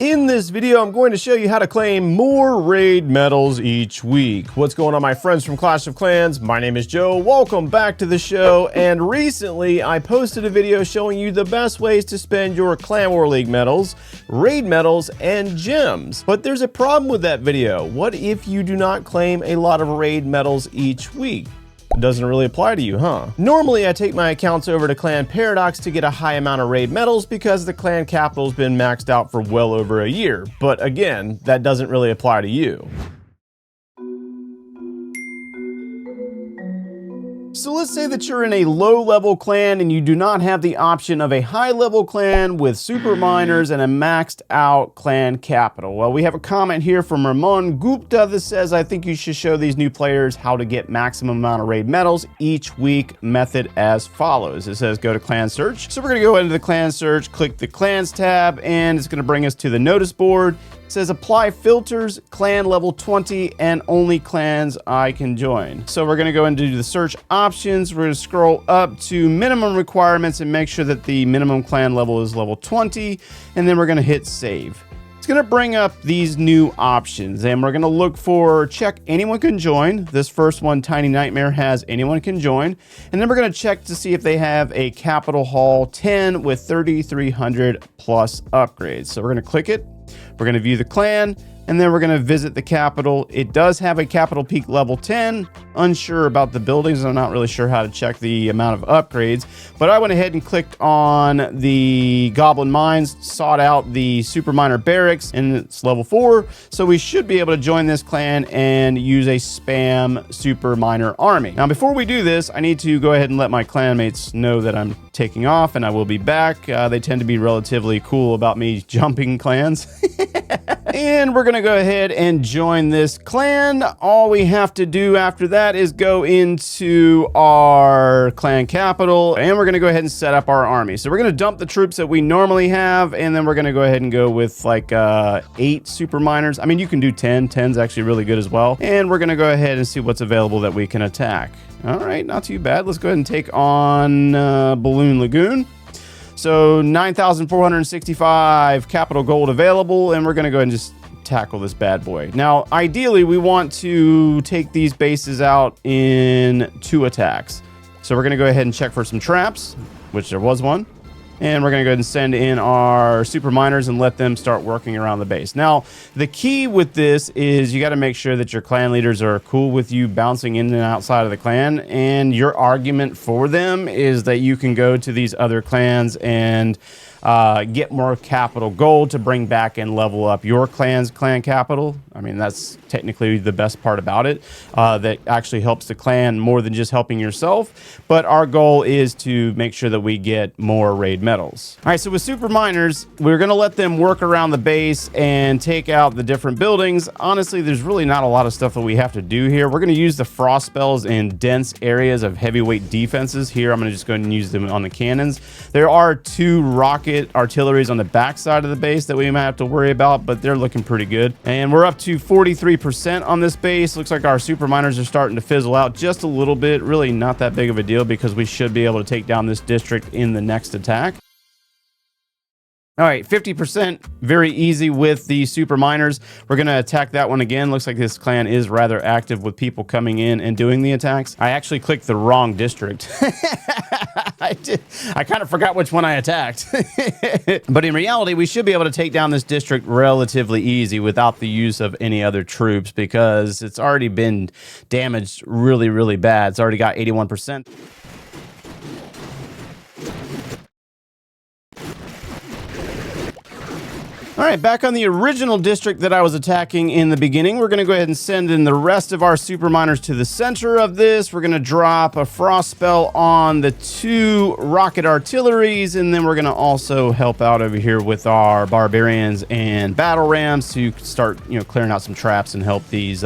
In this video, I'm going to show you how to claim more raid medals each week. What's going on, my friends from Clash of Clans? My name is Joe. Welcome back to the show. And recently, I posted a video showing you the best ways to spend your Clan War League medals, raid medals, and gems. But there's a problem with that video. What if you do not claim a lot of raid medals each week? It doesn't really apply to you, huh? Normally, I take my accounts over to Clan Paradox to get a high amount of raid medals because the clan capital's been maxed out for well over a year. But again, that doesn't really apply to you. So let's say that you're in a low-level clan and you do not have the option of a high-level clan with super miners and a maxed-out clan capital. Well, we have a comment here from Ramon Gupta that says, I think you should show these new players how to get maximum amount of raid medals each week method as follows. It says go to clan search. So we're going to go into the clan search, click the clans tab, and it's going to bring us to the notice board. It says apply filters, clan level 20, and only clans I can join. So we're going to go into the search options. We're going to scroll up to minimum requirements and make sure that the minimum clan level is level 20. And then we're going to hit save. It's going to bring up these new options, and we're going to look for check anyone can join. This first one, Tiny Nightmare, has anyone can join. And then we're going to check to see if they have a Capital Hall 10 with 3,300 plus upgrades. So we're going to click it. We're going to view the clan, and then we're going to visit the capital. It does have a capital peak level 10. Unsure about the buildings. I'm not really sure how to check the amount of upgrades, but I went ahead and clicked on the Goblin Mines, sought out the Super Miner Barracks, and it's level 4. So we should be able to join this clan and use a spam Super Miner army. Now, before we do this, I need to go ahead and let my clanmates know that I'm taking off and I will be back. They tend to be relatively cool about me jumping clans. And we're going to go ahead and join this clan. All we have to do after that is go into our clan capital, and we're going to go ahead and set up our army. So we're going to dump the troops that we normally have, and then we're going to go ahead and go with like 8 super miners. I mean, you can do 10. 10's actually really good as well. And we're going to go ahead and see what's available that we can attack. All right, not too bad. Let's go ahead and take on Balloon Lagoon. So 9,465 capital gold available, and we're going to go ahead and just tackle this bad boy. Now, ideally, we want to take these bases out in 2 attacks. So we're going to go ahead and check for some traps, which there was one. And we're going to go ahead and send in our super miners and let them start working around the base. Now, the key with this is you got to make sure that your clan leaders are cool with you bouncing in and outside of the clan. And your argument for them is that you can go to these other clans and get more capital gold to bring back and level up your clan's clan capital. I mean, that's technically the best part about it. That actually helps the clan more than just helping yourself. But our goal is to make sure that we get more raid medals. All right, so with super miners, we're going to let them work around the base and take out the different buildings. Honestly, there's really not a lot of stuff that we have to do here. We're going to use the frost spells in dense areas of heavyweight defenses. Here, I'm going to just go ahead and use them on the cannons. There are 2 rocket artilleries on the back side of the base that we might have to worry about, but they're looking pretty good. And we're up to 43% on this base. Looks like our super miners are starting to fizzle out just a little bit. Really not that big of a deal because we should be able to take down this district in the next attack. All right, 50%, very easy with the super miners. We're going to attack that one again. Looks like this clan is rather active with people coming in and doing the attacks. I actually clicked the wrong district. I kind of forgot which one I attacked. But in reality, we should be able to take down this district relatively easy without the use of any other troops because it's already been damaged really, really bad. It's already got 81%. All right, back on the original district that I was attacking in the beginning, we're going to go ahead and send in the rest of our super miners to the center of this. We're going to drop a frost spell on the 2 rocket artilleries, and then we're going to also help out over here with our barbarians and battle rams to start, clearing out some traps and help these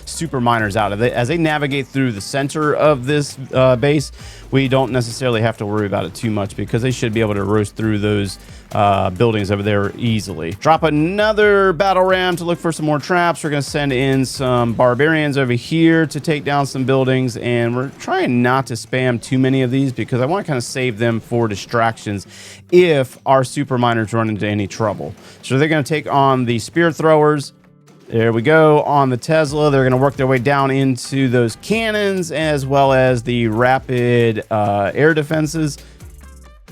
super miners out. As they navigate through the center of this base, we don't necessarily have to worry about it too much because they should be able to roast through those buildings over there easily. Drop another battle ram to look for some more traps. We're going to send in some barbarians over here to take down some buildings, and we're trying not to spam too many of these because I want to kind of save them for distractions if our super miners run into any trouble. So they're going to take on the spear throwers. There we go. On the Tesla, they're going to work their way down into those cannons as well as the rapid air defenses.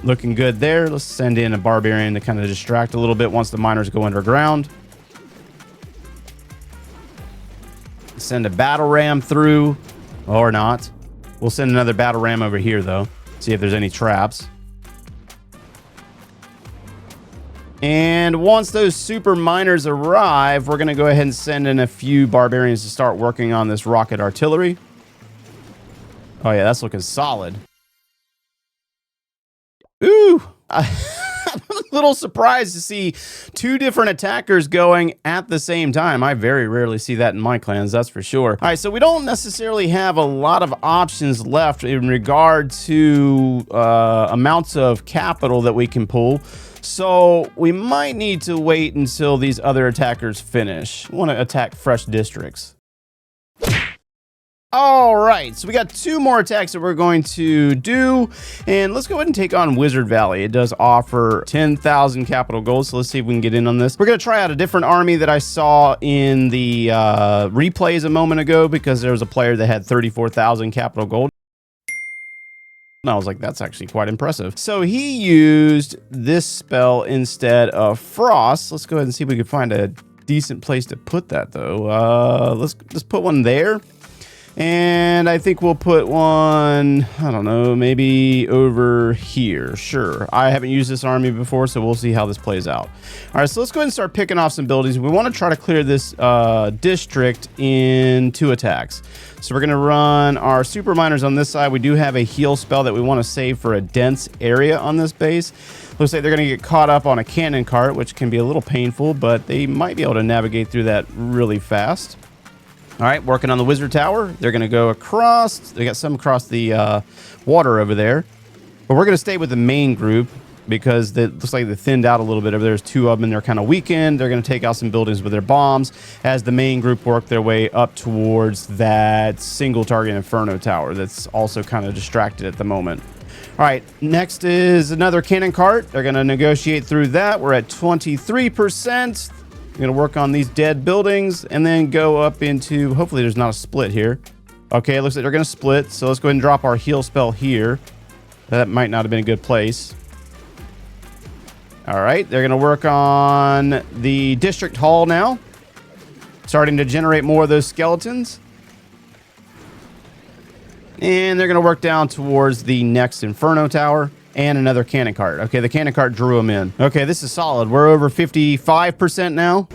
Looking good there. Let's send in a barbarian to kind of distract a little bit once the miners go underground. Send a battle ram through, or not. We'll send another battle ram over here, though. See if there's any traps. And once those super miners arrive, we're going to go ahead and send in a few barbarians to start working on this rocket artillery. Oh, yeah, that's looking solid. Ooh, I'm a little surprised to see two different attackers going at the same time. I very rarely see that in my clans, that's for sure. All right, so we don't necessarily have a lot of options left in regard to amounts of capital that we can pull. So we might need to wait until these other attackers finish. We want to attack fresh districts. All right, so we got two more attacks that we're going to do, and let's go ahead and take on Wizard Valley. It does offer 10,000 capital gold, so let's see if we can get in on this. We're going to try out a different army that I saw in the replays a moment ago because there was a player that had 34,000 capital gold. And I was like, that's actually quite impressive. So he used this spell instead of Frost. Let's go ahead and see if we can find a decent place to put that, though. Let's put one there. And I think we'll put one, I don't know, maybe over here. Sure. I haven't used this army before, so we'll see how this plays out. All right, so let's go ahead and start picking off some buildings. We want to try to clear this district in 2 attacks. So we're going to run our super miners on this side. We do have a heal spell that we want to save for a dense area on this base. Looks like they're going to get caught up on a cannon cart, which can be a little painful, but they might be able to navigate through that really fast. All right, working on the wizard tower. They're going to go across. They got some across the water over there. But we're going to stay with the main group because it looks like they thinned out a little bit over there. There's 2 of them, and they're kind of weakened. They're going to take out some buildings with their bombs as the main group work their way up towards that single target inferno tower that's also kind of distracted at the moment. All right, next is another cannon cart. They're going to negotiate through that. We're at 23%. We're going to work on these dead buildings and then go up into, hopefully there's not a split here. Okay, it looks like they're going to split. So let's go ahead and drop our heal spell here. That might not have been a good place. All right, they're going to work on the district hall now. Starting to generate more of those skeletons. And they're going to work down towards the next inferno tower. And another cannon cart. Okay, the cannon cart drew them in. Okay, this is solid. We're over 55% now.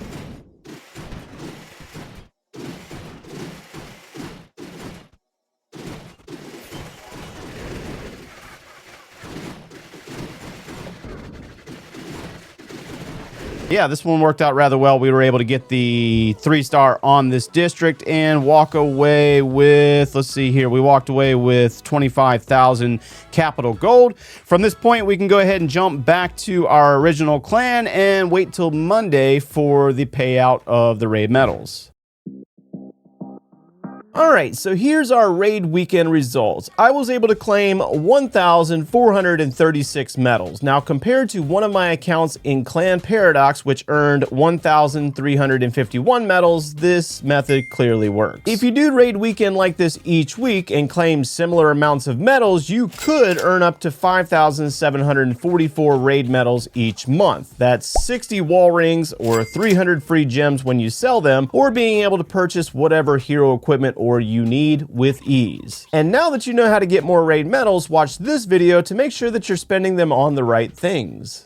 Yeah, this one worked out rather well. We were able to get the 3-star on this district and walk away with, let's see here, we walked away with 25,000 capital gold. From this point, we can go ahead and jump back to our original clan and wait till Monday for the payout of the raid medals. Alright, so here's our raid weekend results. I was able to claim 1,436 medals. Now, compared to one of my accounts in Clan Paradox, which earned 1,351 medals, this method clearly works. If you do raid weekend like this each week and claim similar amounts of medals, you could earn up to 5,744 raid medals each month. That's 60 wall rings or 300 free gems when you sell them, or being able to purchase whatever hero equipment or you need with ease. And now that you know how to get more raid medals, watch this video to make sure that you're spending them on the right things.